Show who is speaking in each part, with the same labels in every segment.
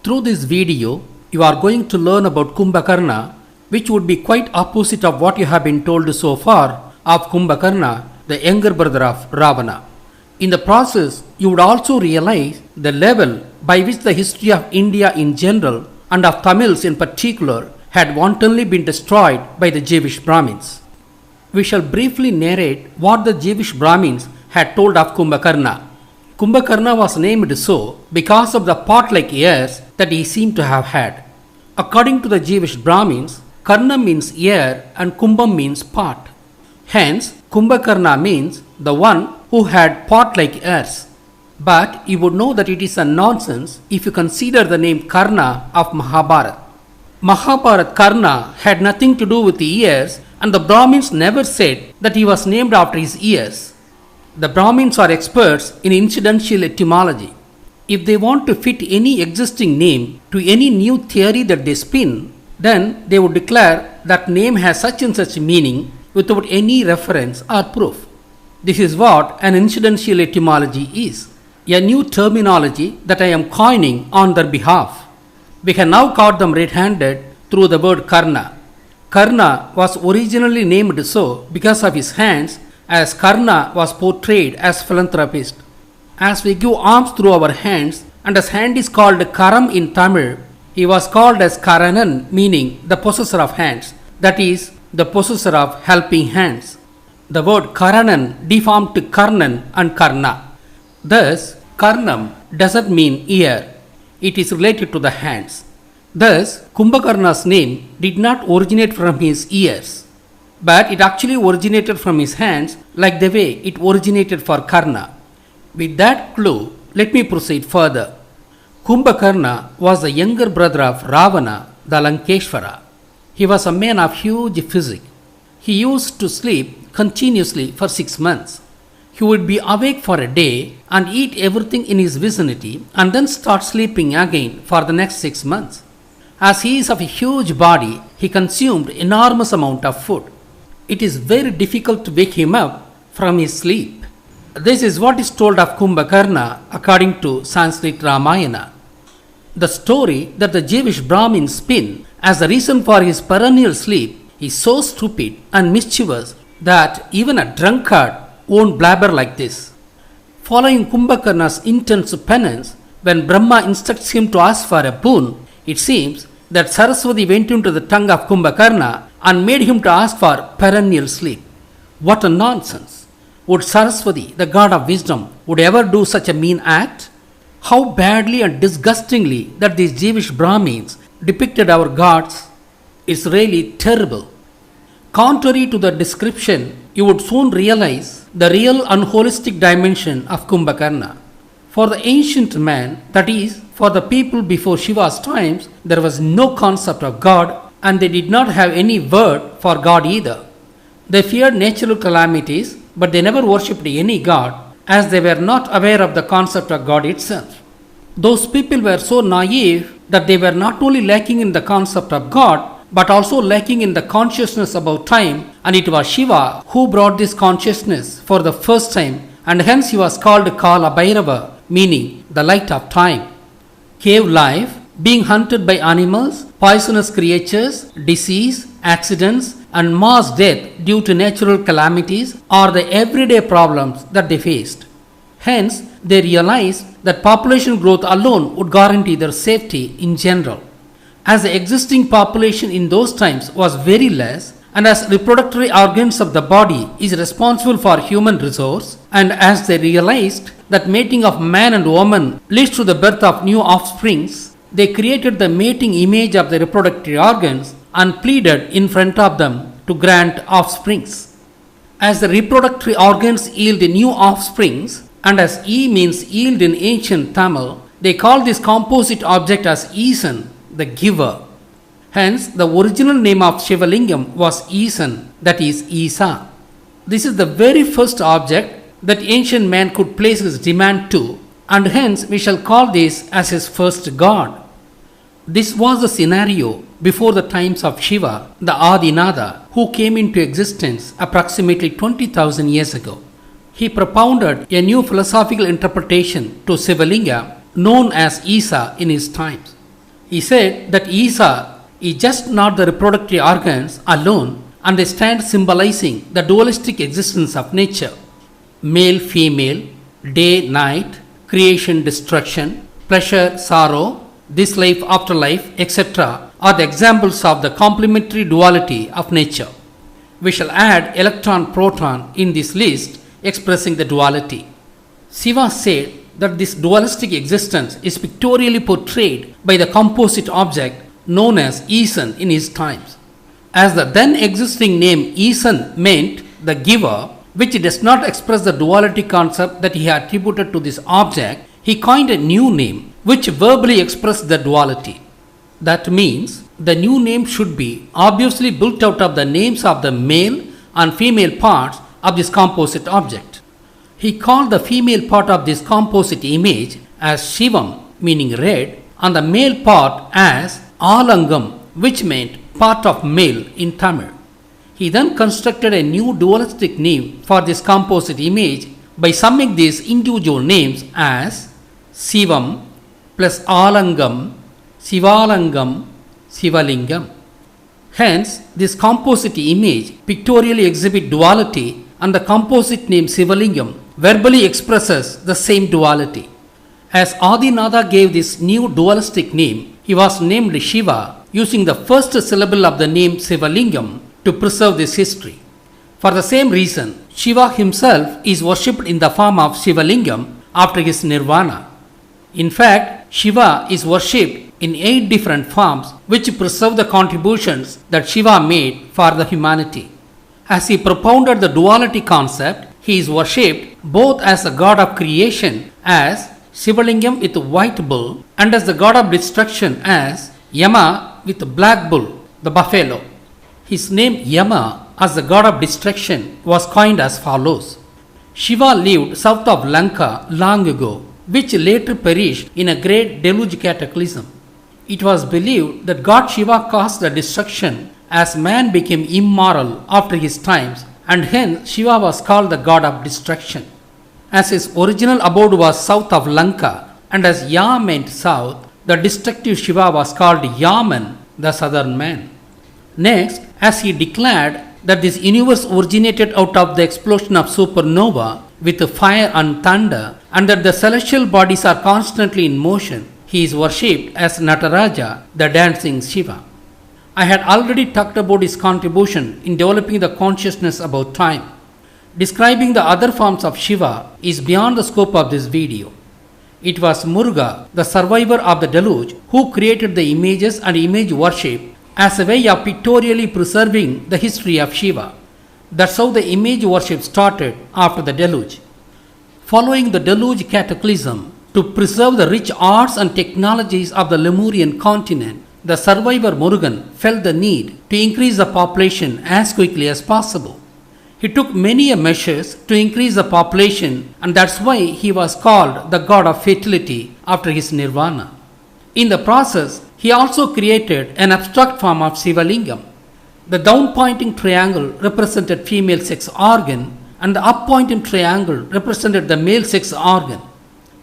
Speaker 1: Through this video, you are going to learn about Kumbhakarna, which would be quite opposite of what you have been told so far of Kumbhakarna, the younger brother of Ravana. In the process, you would also realize the level by which the history of India in general and of Tamils in particular had wantonly been destroyed by the Jewish Brahmins. We shall briefly narrate what the Jewish Brahmins had told of Kumbhakarna. Kumbhakarna was named so because of the pot-like ears that he seemed to have had. According to the Jewish Brahmins, Karna means ear and Kumbham means pot. Hence, Kumbhakarna means the one who had pot-like ears. But you would know that it is a nonsense if you consider the name Karna of Mahabharata. Mahabharata Karna had nothing to do with the ears, and the Brahmins never said that he was named after his ears. The Brahmins are experts in incidental etymology. If they want to fit any existing name to any new theory that they spin, then they would declare that name has such and such meaning without any reference or proof. This is what an incidental etymology is, a new terminology that I am coining on their behalf. We have now caught them red-handed through the word Karna. Karna was originally named so because of his hands, as Karna was portrayed as philanthropist. As we give alms through our hands, and as hand is called Karam in Tamil, he was called as Karanan, meaning the possessor of hands, that is, the possessor of helping hands. The word Karanan deformed to Karnan and Karna. Thus, Karnam doesn't mean ear. It is related to the hands. Thus, Kumbhakarna's name did not originate from his ears, but it actually originated from his hands like the way it originated for Karna. With that clue, let me proceed further. Kumbhakarna was the younger brother of Ravana, the Lankeshwara. He was a man of huge physique. He used to sleep continuously for 6 months. He would be awake for a day and eat everything in his vicinity and then start sleeping again for the next 6 months. As he is of a huge body, he consumed enormous amount of food. It is very difficult to wake him up from his sleep. This is what is told of Kumbhakarna according to Sanskrit Ramayana. The story that the Jewish Brahmins spin as the reason for his perennial sleep is so stupid and mischievous that even a drunkard won't blabber like this. Following Kumbhakarna's intense penance, when Brahma instructs him to ask for a boon, it seems that Saraswati went into the tongue of Kumbhakarna and made him to ask for perennial sleep. What a nonsense! Would Saraswati, the god of wisdom, would ever do such a mean act? How badly and disgustingly that these Jewish Brahmins depicted our gods. It's really terrible. Contrary to the description, you would soon realize the real unholistic dimension of Kumbhakarna. For the ancient man, that is, for the people before Shiva's times, there was no concept of God, and they did not have any word for God either. They feared natural calamities, but they never worshipped any God, as they were not aware of the concept of God itself. Those people were so naive that they were not only lacking in the concept of God, but also lacking in the consciousness about time, and it was Shiva who brought this consciousness for the first time, and hence he was called Kala Bhairava, meaning the light of time. Cave life, being hunted by animals, poisonous creatures, disease, accidents, and mass death due to natural calamities are the everyday problems that they faced. Hence, they realized that population growth alone would guarantee their safety in general. As the existing population in those times was very less, and as reproductive organs of the body is responsible for human resource, and as they realized that mating of man and woman leads to the birth of new offsprings, they created the mating image of the reproductive organs and pleaded in front of them to grant offsprings. As the reproductive organs yield new offsprings, and as E means yield in ancient Tamil, they call this composite object as Esan, the giver. Hence, the original name of Shivalingam was Esan, that is Isa. This is the very first object that ancient man could place his demand to, and hence we shall call this as his first god. This was the scenario before the times of Shiva, the Adinada, who came into existence approximately 20,000 years ago. He propounded a new philosophical interpretation to Shivalinga known as Isa in his times. He said that Isa is just not the reproductive organs alone, and they stand symbolizing the dualistic existence of nature. Male, female, day, night, creation, destruction, pleasure, sorrow, this life, afterlife, etc. are the examples of the complementary duality of nature. We shall add electron proton in this list expressing the duality. Shiva said that this dualistic existence is pictorially portrayed by the composite object known as Isan in his times. As the then existing name Isan meant the giver, which does not express the duality concept that he attributed to this object, he coined a new name which verbally expressed the duality. That means the new name should be obviously built out of the names of the male and female parts of this composite object. He called the female part of this composite image as Shivam, meaning red, and the male part as Alangam, which meant part of male in Tamil. He then constructed a new dualistic name for this composite image by summing these individual names as Shivam plus Alangam, Shivalangam, Shivalingam. Hence, this composite image pictorially exhibits duality, and the composite name Shivalingam verbally expresses the same duality. As Adinatha gave this new dualistic name, he was named Shiva using the first syllable of the name Shivalingam to preserve this history. For the same reason, Shiva himself is worshipped in the form of Shivalingam after his nirvana. In fact, Shiva is worshipped in 8 different forms which preserve the contributions that Shiva made for the humanity. As he propounded the duality concept, he is worshipped both as a god of creation as Shivalingam with white bull and as the god of destruction as Yama with black bull, the buffalo. His name Yama as the god of destruction was coined as follows. Shiva lived south of Lanka long ago, which later perished in a great deluge cataclysm. It was believed that God Shiva caused the destruction as man became immoral after his times, and hence Shiva was called the god of destruction. As his original abode was south of Lanka, and as Ya meant south, the destructive Shiva was called Yaman, the southern man. Next, as he declared that this universe originated out of the explosion of supernova with fire and thunder, and that the celestial bodies are constantly in motion, he is worshipped as Nataraja, the dancing Shiva. I had already talked about his contribution in developing the consciousness about time. Describing the other forms of Shiva is beyond the scope of this video. It was Muruga, the survivor of the deluge, who created the images and image worship as a way of pictorially preserving the history of Shiva. That's how the image worship started after the deluge. Following the deluge cataclysm, to preserve the rich arts and technologies of the Lemurian continent, the survivor Murugan felt the need to increase the population as quickly as possible. He took many measures to increase the population, and that's why he was called the god of fertility after his nirvana. In the process, he also created an abstract form of Shivalingam. The down-pointing triangle represented female sex organ, and the up-pointing triangle represented the male sex organ.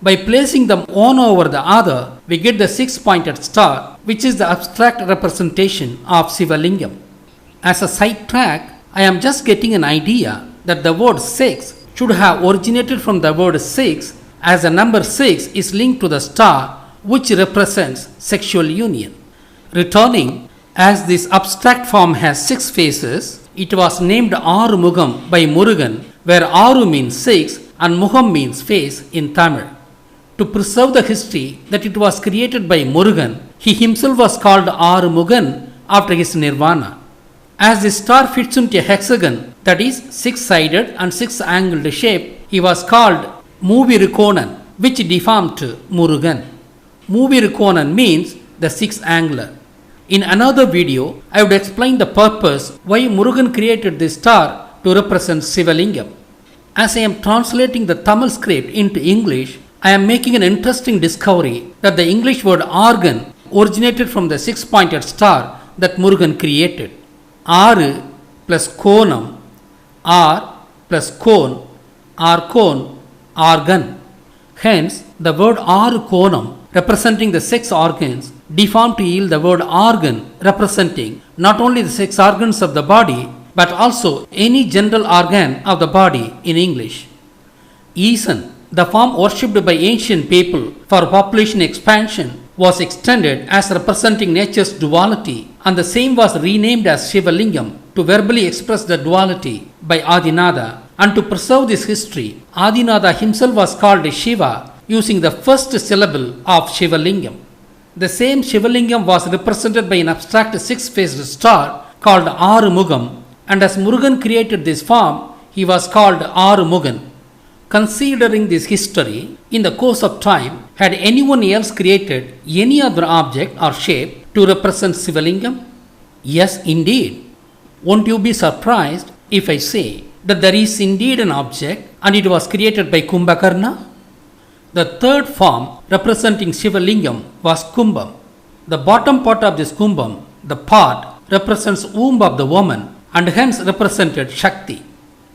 Speaker 1: By placing them one over the other, we get the 6-pointed star, which is the abstract representation of Shivalingam. As a sidetrack, I am just getting an idea that the word 6 should have originated from the word 6, as the number 6 is linked to the star, which represents sexual union. Returning, as this abstract form has 6 faces, it was named Arumugam by Murugan, where Aru means 6 and Mugam means face in Tamil. To preserve the history that it was created by Murugan, he himself was called Arumugan after his nirvana. As the star fits into a hexagon, that is 6-sided and 6-angled shape, he was called Muvirikonan, which deformed to Murugan. Muvirikonan means the 6-angler. In another video, I would explain the purpose why Murugan created this star to represent Shivalingam. As I am translating the Tamil script into English, I am making an interesting discovery that the English word organ originated from the 6-pointed star that Murugan created. Aru plus konam, R plus cone, organ. Hence, the word Aru konam representing the 6 organs deformed to yield the word organ, representing not only the sex organs of the body but also any general organ of the body in English. Eason, the form worshipped by ancient people for population expansion, was extended as representing nature's duality, and the same was renamed as Shiva Lingam to verbally express the duality by Adinatha. And to preserve this history, Adinatha himself was called Shiva using the first syllable of Shiva Lingam. The same Shiva Lingam was represented by an abstract six-faced star called Arumugam, and as Murugan created this form, he was called Arumugan. Considering this history, in the course of time, had anyone else created any other object or shape to represent Shivalingam? Yes, indeed. Won't you be surprised if I say that there is indeed an object and it was created by Kumbhakarna? The third form representing Shivalingam was Kumbham. The bottom part of this Kumbham, the part, represents womb of the woman and hence represented Shakti.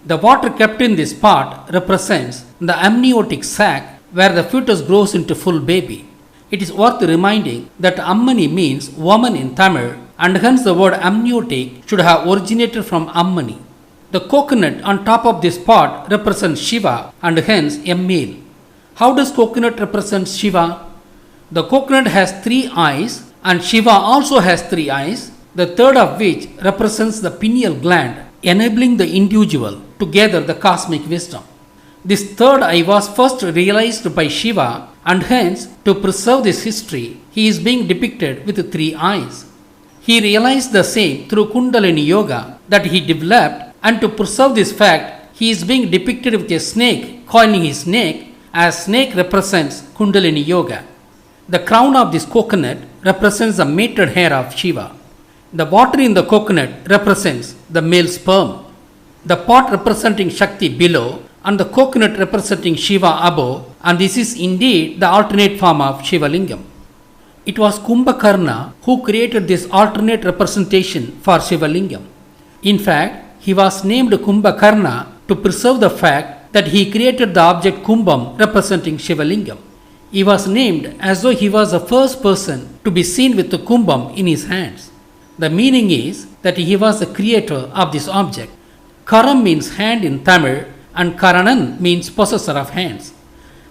Speaker 1: The water kept in this part represents the amniotic sac where the fetus grows into full baby. It is worth reminding that Ammani means woman in Tamil, and hence the word amniotic should have originated from Ammani. The coconut on top of this pot represents Shiva and hence a male. How does coconut represent Shiva? The coconut has three eyes and Shiva also has three eyes, the third of which represents the pineal gland, enabling the individual to gather the cosmic wisdom. This third eye was first realized by Shiva, and hence, to preserve this history, he is being depicted with three eyes. He realized the same through Kundalini Yoga that he developed, and to preserve this fact, he is being depicted with a snake, coining his snake, as snake represents Kundalini Yoga. The crown of this coconut represents the mated hair of Shiva. The water in the coconut represents the male sperm. The pot representing Shakti below and the coconut representing Shiva above, and this is indeed the alternate form of Shiva Lingam. It was Kumbhakarna who created this alternate representation for Shiva Lingam. In fact, he was named Kumbhakarna to preserve the fact that he created the object Kumbham representing Shiva Lingam. He was named as though he was the first person to be seen with the Kumbham in his hands. The meaning is that he was the creator of this object. Karam means hand in Tamil and Karanan means possessor of hands.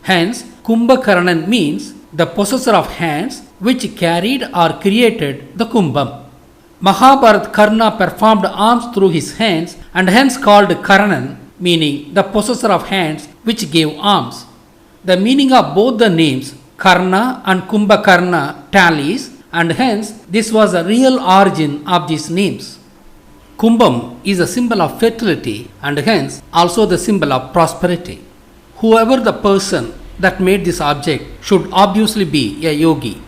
Speaker 1: Hence, Kumbhakaranan means the possessor of hands which carried or created the Kumbham. Mahabharat Karna performed arms through his hands and hence called Karanan, meaning the possessor of hands which gave arms. The meaning of both the names Karna and Kumbhakarna tallies, and hence this was the real origin of these names. Kumbham is a symbol of fertility and hence also the symbol of prosperity. Whoever the person that made this object should obviously be a yogi.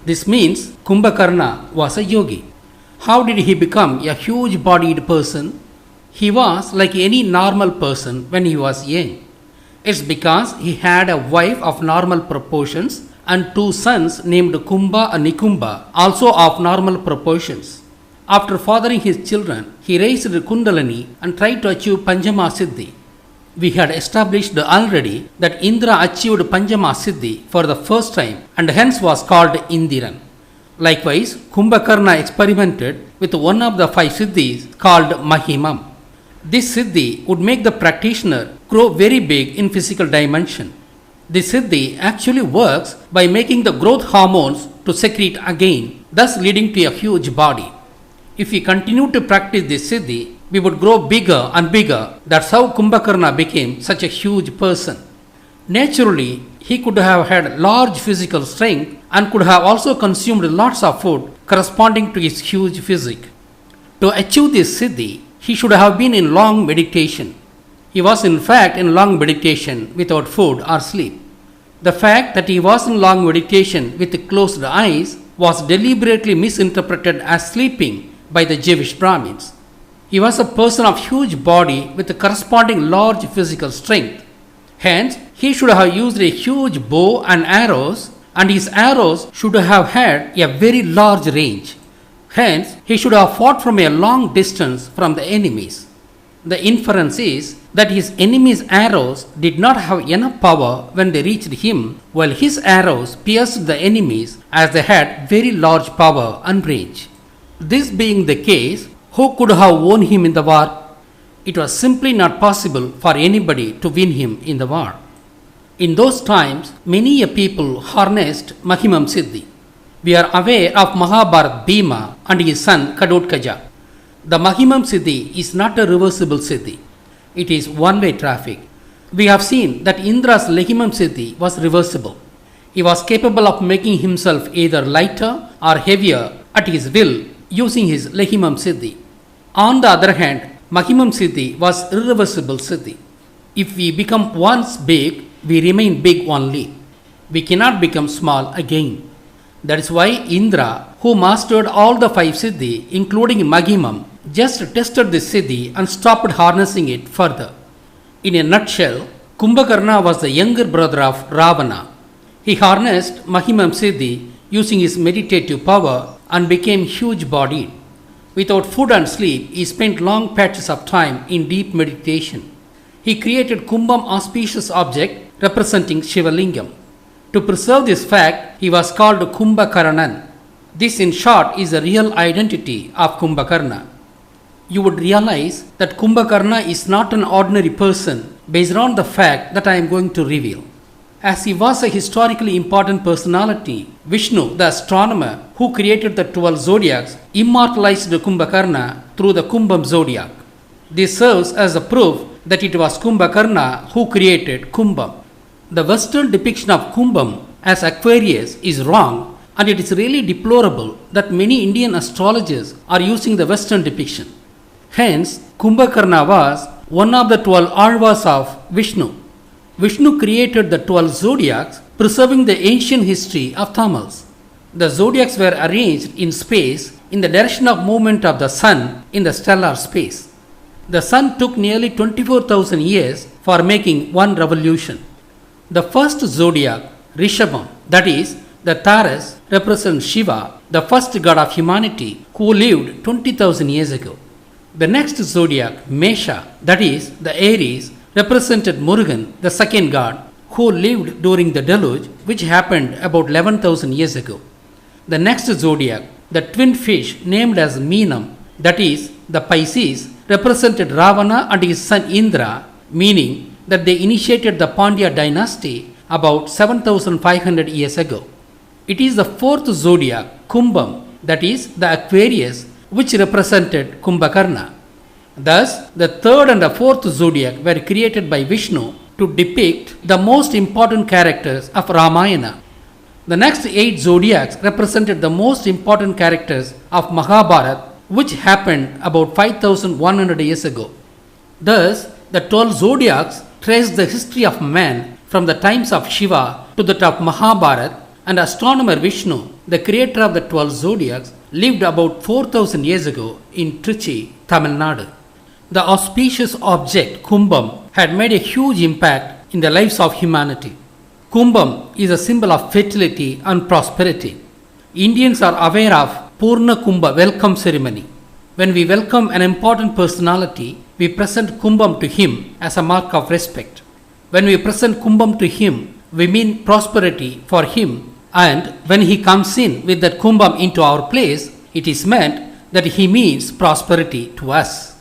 Speaker 1: This means Kumbhakarna was a yogi. How did he become a huge bodied person? He was like any normal person when he was young. It's because he had a wife of normal proportions and two sons named Kumbha and Nikumbha, also of normal proportions. After fathering his children, he raised Kundalini and tried to achieve Panchama Siddhi. We had established already that Indra achieved Panchama Siddhi for the first time and hence was called Indiran. Likewise, Kumbhakarna experimented with one of the five Siddhis called Mahimam. This Siddhi would make the practitioner grow very big in physical dimension. This Siddhi actually works by making the growth hormones to secrete again, thus leading to a huge body. If we continue to practice this Siddhi, we would grow bigger and bigger. That's how Kumbhakarna became such a huge person. Naturally, he could have had large physical strength and could have also consumed lots of food corresponding to his huge physique. To achieve this Siddhi, he should have been in long meditation. He was in fact in long meditation without food or sleep. The fact that he was in long meditation with closed eyes was deliberately misinterpreted as sleeping by the Jewish Brahmins. He was a person of huge body with a corresponding large physical strength. Hence, he should have used a huge bow and arrows, and his arrows should have had a very large range. Hence, he should have fought from a long distance from the enemies. The inference is that his enemy's arrows did not have enough power when they reached him, while his arrows pierced the enemies as they had very large power and range. This being the case, who could have won him in the war? It was simply not possible for anybody to win him in the war. In those times, many a people harnessed Mahimam Siddhi. We are aware of Mahabharat Bhima and his son Kadotkaja. The Mahimam Siddhi is not a reversible Siddhi. It is one-way traffic. We have seen that Indra's Lahimam Siddhi was reversible. He was capable of making himself either lighter or heavier at his will using his Lahimam Siddhi. On the other hand, Mahimam Siddhi was irreversible Siddhi. If we become once big, we remain big only. We cannot become small again. That is why Indra, who mastered all the 5 Siddhi, including Mahimam, just tested this Siddhi and stopped harnessing it further. In a nutshell, Kumbhakarna was the younger brother of Ravana. He harnessed Mahimam Siddhi using his meditative power and became huge-bodied. Without food and sleep, he spent long patches of time in deep meditation. He created Kumbham auspicious object representing Shivalingam. To preserve this fact, he was called Kumbhakarnan. This in short is the real identity of Kumbhakarna. You would realize that Kumbhakarna is not an ordinary person based on the fact that I am going to reveal. As he was a historically important personality, Vishnu, the astronomer who created the 12 zodiacs, immortalized Kumbhakarna through the Kumbham zodiac. This serves as a proof that it was Kumbhakarna who created Kumbham. The Western depiction of Kumbham as Aquarius is wrong, and it is really deplorable that many Indian astrologers are using the Western depiction. Hence, Kumbhakarna was one of the 12 Alvas of Vishnu. Vishnu created the 12 zodiacs, preserving the ancient history of Tamils. The zodiacs were arranged in space in the direction of movement of the sun in the stellar space. The sun took nearly 24,000 years for making one revolution. The first zodiac, Rishabham, that is, the Taurus, represents Shiva, the first god of humanity, who lived 20,000 years ago. The next zodiac, Mesha, that is, the Aries, represented Murugan, the second god, who lived during the deluge, which happened about 11,000 years ago. The next zodiac, the twin fish named as Meenam, that is, the Pisces, represented Ravana and his son Indra, meaning that they initiated the Pandya dynasty about 7,500 years ago. It is the fourth zodiac, Kumbham, that is, the Aquarius, which represented Kumbhakarna. Thus, the third and the fourth zodiac were created by Vishnu to depict the most important characters of Ramayana. The next 8 zodiacs represented the most important characters of Mahabharata, which happened about 5,100 years ago. Thus, the 12 zodiacs trace the history of man from the times of Shiva to that of Mahabharata, and astronomer Vishnu, the creator of the 12 zodiacs, lived about 4,000 years ago in Trichy, Tamil Nadu. The auspicious object Kumbham had made a huge impact in the lives of humanity. Kumbham is a symbol of fertility and prosperity. Indians are aware of Purna Kumbha welcome ceremony. When we welcome an important personality, we present Kumbham to him as a mark of respect. When we present Kumbham to him, we mean prosperity for him, and when he comes in with that Kumbham into our place, it is meant that he means prosperity to us.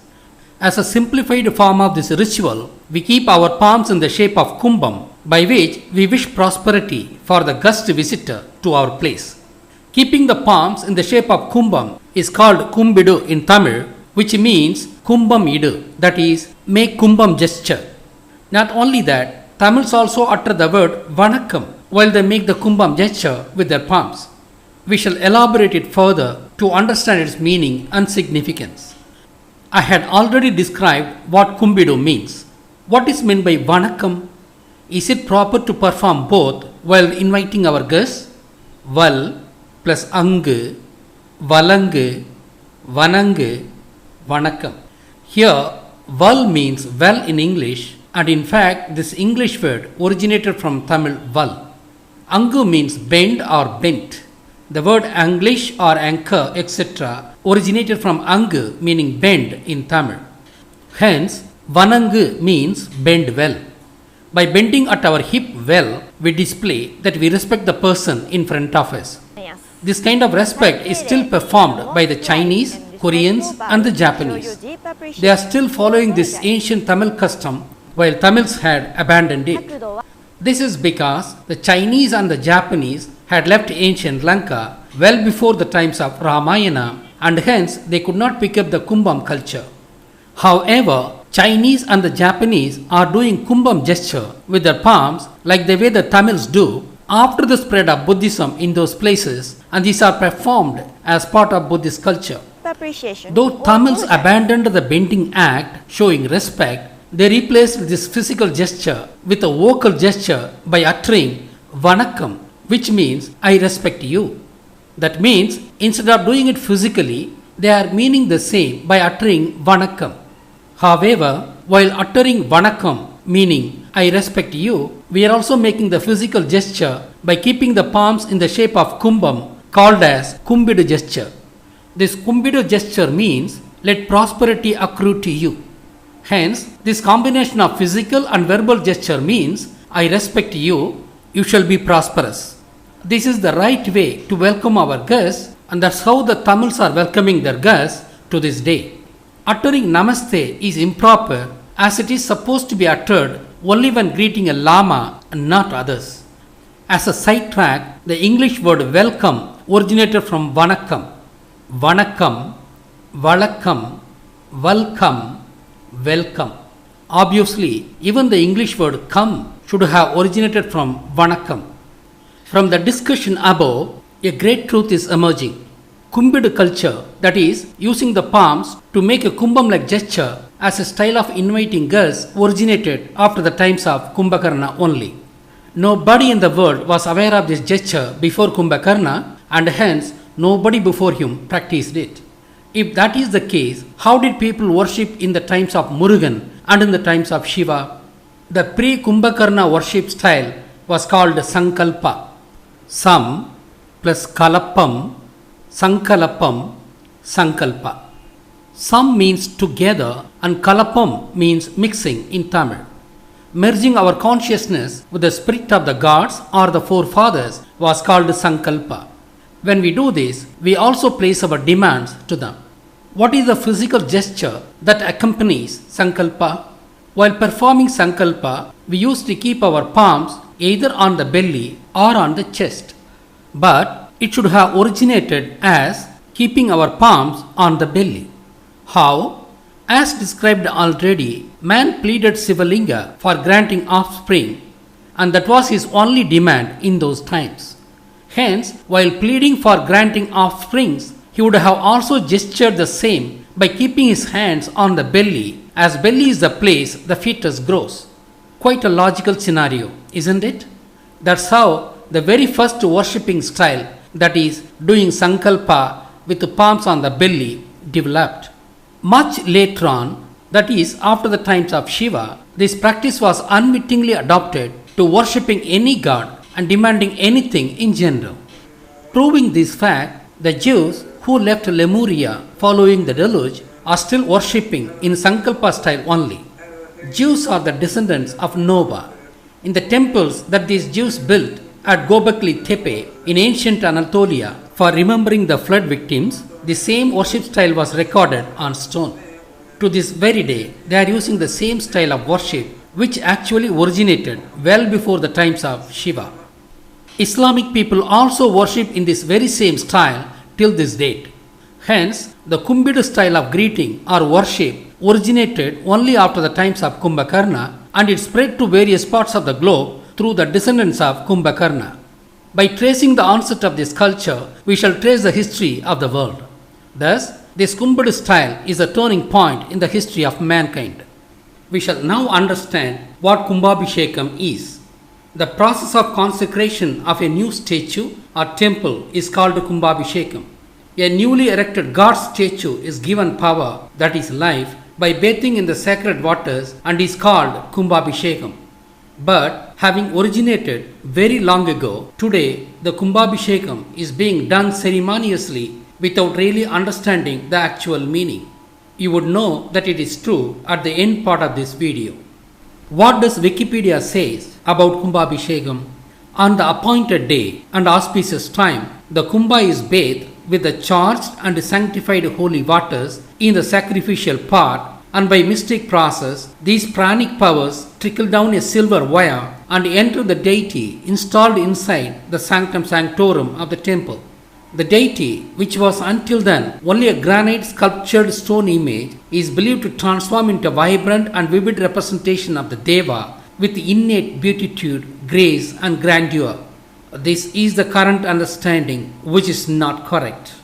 Speaker 1: As a simplified form of this ritual, we keep our palms in the shape of Kumbham, by which we wish prosperity for the guest visitor to our place. Keeping the palms in the shape of Kumbham is called Kumbidu in Tamil, which means Kumbham Idu, that is, make Kumbham gesture. Not only that, Tamils also utter the word Vanakkam while they make the Kumbham gesture with their palms. We shall elaborate it further to understand its meaning and significance. I had already described what Kumbidu means. What is meant by Vanakkam? Is it proper to perform both while inviting our guests? Val plus Angu, Valangu, Vanangu, Vanakkam. Here, Val means well in English, and in fact this English word originated from Tamil Val. Angu means bend or bent. The word Anglish or anchor etc. originated from Angu meaning bend in Tamil. Hence, Vanangu means bend well. By bending at our hip well, we display that we respect the person in front of us.
Speaker 2: Yes.
Speaker 1: This kind of respect is still performed by the Chinese, Koreans, and the Japanese. They are still following this ancient Tamil custom while Tamils had abandoned it. This is because the Chinese and the Japanese had left ancient Lanka well before the times of Ramayana, and hence they could not pick up the Kumbham culture. However, Chinese and the Japanese are doing Kumbham gesture with their palms like the way the Tamils do after the spread of Buddhism in those places, and these are performed as part of Buddhist culture.
Speaker 2: Appreciation.
Speaker 1: Though Tamils abandoned the bending act showing respect, they replaced this physical gesture with a vocal gesture by uttering Vanakkam, which means I respect you. That means instead of doing it physically, they are meaning the same by uttering Vanakkam. However, while uttering Vanakkam, meaning I respect you, we are also making the physical gesture by keeping the palms in the shape of Kumbham, called as Kumbidu gesture. This Kumbidu gesture means let prosperity accrue to you. Hence, this combination of physical and verbal gesture means I respect you, you shall be prosperous. This is the right way to welcome our guests, and that's how the Tamils are welcoming their guests to this day. Uttering Namaste is improper as it is supposed to be uttered only when greeting a Lama and not others. As a sidetrack, the English word welcome originated from Vanakkam. Vanakkam, Valakkam, welcome, welcome. Obviously, even the English word come should have originated from Vanakkam. From the discussion above, a great truth is emerging. Kumbidu culture, that is, using the palms to make a kumbham-like gesture as a style of inviting guests, originated after the times of Kumbhakarna only. Nobody in the world was aware of this gesture before Kumbhakarna, and hence nobody before him practiced it. If that is the case, how did people worship in the times of Murugan and in the times of Shiva? The pre-Kumbhakarna worship style was called Sankalpa. Sam plus Kalapam, Sankalapam, Sankalpa. Sam means together and Kalapam means mixing in Tamil. Merging our consciousness with the spirit of the gods or the forefathers was called Sankalpa. When we do this, we also place our demands to them. What is the physical gesture that accompanies Sankalpa? While performing Sankalpa, we used to keep our palms either on the belly or on the chest. But it should have originated as keeping our palms on the belly. How? As described already, man pleaded Sivalinga for granting offspring, and that was his only demand in those times. Hence, while pleading for granting offsprings, he would have also gestured the same by keeping his hands on the belly, as belly is the place the fetus grows. Quite a logical scenario, isn't it? That's how the very first worshipping style, that is, doing Sankalpa with the palms on the belly, developed. Much later on, that is, after the times of Shiva, this practice was unwittingly adopted to worshipping any god and demanding anything in general. Proving this fact, the Jews who left Lemuria following the deluge are still worshipping in Sankalpa style only. Jews are the descendants of Noah. In the temples that these Jews built at Gobekli Tepe in ancient Anatolia for remembering the flood victims, the same worship style was recorded on stone. To this very day, they are using the same style of worship which actually originated well before the times of Shiva. Islamic people also worship in this very same style till this date. Hence, the Kumbidu style of greeting or worship originated only after the times of Kumbhakarna, and it spread to various parts of the globe through the descendants of Kumbhakarna. By tracing the onset of this culture, we shall trace the history of the world. Thus, this Kumbidu style is a turning point in the history of mankind. We shall now understand what Kumbhabhishekam is. The process of consecration of a new statue or temple is called Kumbhabhishekam. A newly erected god statue is given power, that is life, by bathing in the sacred waters and is called Kumbhabhishekam. But having originated very long ago, today the Kumbhabhishekam is being done ceremoniously without really understanding the actual meaning. You would know that it is true at the end part of this video. What does Wikipedia says about Kumbhabhishekam? On the appointed day and auspicious time, the Kumbha is bathed with the charged and sanctified holy waters in the sacrificial part, and by mystic process, these pranic powers trickle down a silver wire and enter the deity installed inside the sanctum sanctorum of the temple. The deity, which was until then only a granite sculptured stone image, is believed to transform into a vibrant and vivid representation of the Deva with innate beatitude, grace, and grandeur. This is the current understanding, which is not correct.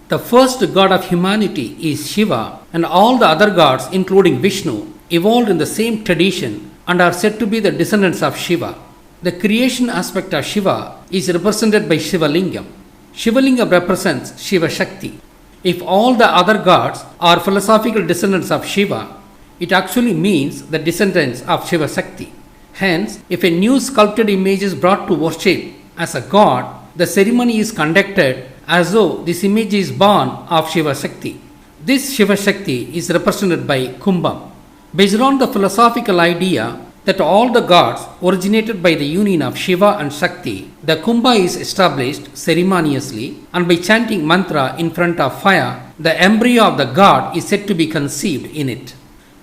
Speaker 1: The first god of humanity is Shiva, and all the other gods, including Vishnu, evolved in the same tradition and are said to be the descendants of Shiva. The creation aspect of Shiva is represented by Shiva Lingam. Shiva Lingam represents Shiva Shakti. If all the other gods are philosophical descendants of Shiva, it actually means the descendants of Shiva Shakti. Hence, if a new sculpted image is brought to worship as a god, the ceremony is conducted as though this image is born of Shiva Shakti. This Shiva Shakti is represented by Kumbham. Based on the philosophical idea that all the gods originated by the union of Shiva and Shakti, the Kumbha is established ceremoniously, and by chanting mantra in front of fire, the embryo of the god is said to be conceived in it.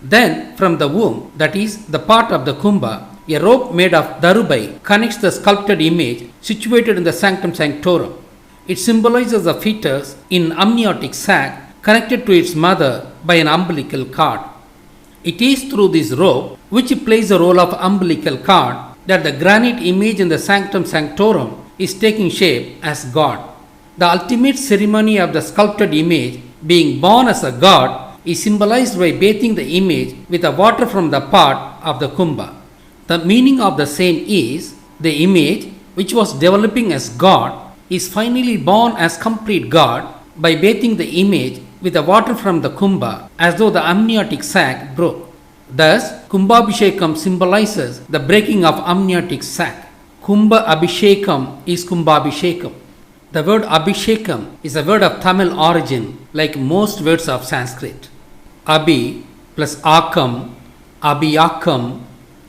Speaker 1: Then, from the womb, that is the part of the Kumbha, a rope made of darubai connects the sculpted image situated in the sanctum sanctorum. It symbolizes the fetus in amniotic sac connected to its mother by an umbilical cord. It is through this rope, which plays the role of umbilical cord, that the granite image in the sanctum sanctorum is taking shape as God. The ultimate ceremony of the sculpted image being born as a god is symbolized by bathing the image with the water from the pot of the Kumbha. The meaning of the same is the image, which was developing as God, is finally born as complete God by bathing the image with the water from the Kumbha as though the amniotic sac broke. Thus, Kumbhabhishekam symbolizes the breaking of amniotic sac. Kumbha Abhishekam is Kumbhabhishekam. The word Abhishekam is a word of Tamil origin, like most words of Sanskrit. Abhi plus Akam, Abhiyakam,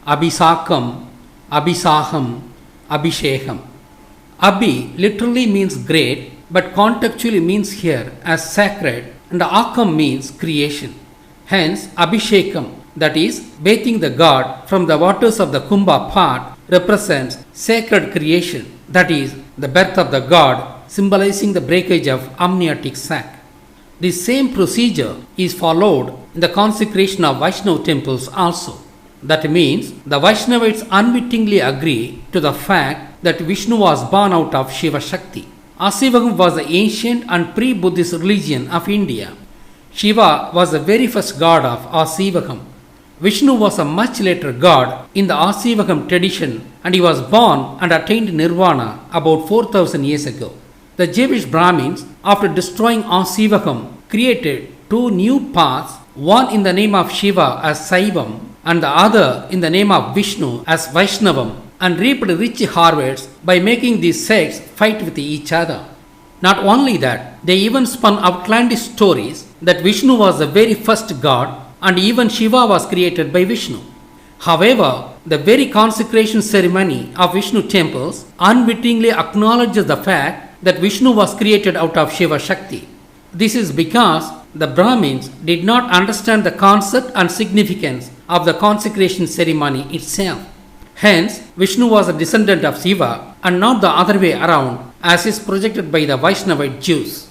Speaker 1: Abhisakam, Abhisaham, Abhishekam. Abhi literally means great, but contextually means here as sacred, and Akam means creation. Hence, Abhishekam, that is, bathing the god from the waters of the Kumbha pot, represents sacred creation, that is, the birth of the god, symbolizing the breakage of amniotic sac. This same procedure is followed in the consecration of Vaishnava temples also. That means the Vaishnavites unwittingly agree to the fact that Vishnu was born out of Shiva Shakti. Asivagam was the ancient and pre-Buddhist religion of India. Shiva was the very first god of Asivagam. Vishnu was a much later god in the Asivagam tradition, and he was born and attained nirvana about 4000 years ago. The Jewish Brahmins, after destroying Asivagam, created two new paths, one in the name of Shiva as Saivam and the other in the name of Vishnu as Vaishnavam, and reaped rich harvests by making these sects fight with each other. Not only that, they even spun outlandish stories that Vishnu was the very first god and even Shiva was created by Vishnu. However, the very consecration ceremony of Vishnu temples unwittingly acknowledges the fact that Vishnu was created out of Shiva Shakti. This is because the Brahmins did not understand the concept and significance of the consecration ceremony itself. Hence, Vishnu was a descendant of Shiva and not the other way around, as is projected by the Vaishnavite Jews.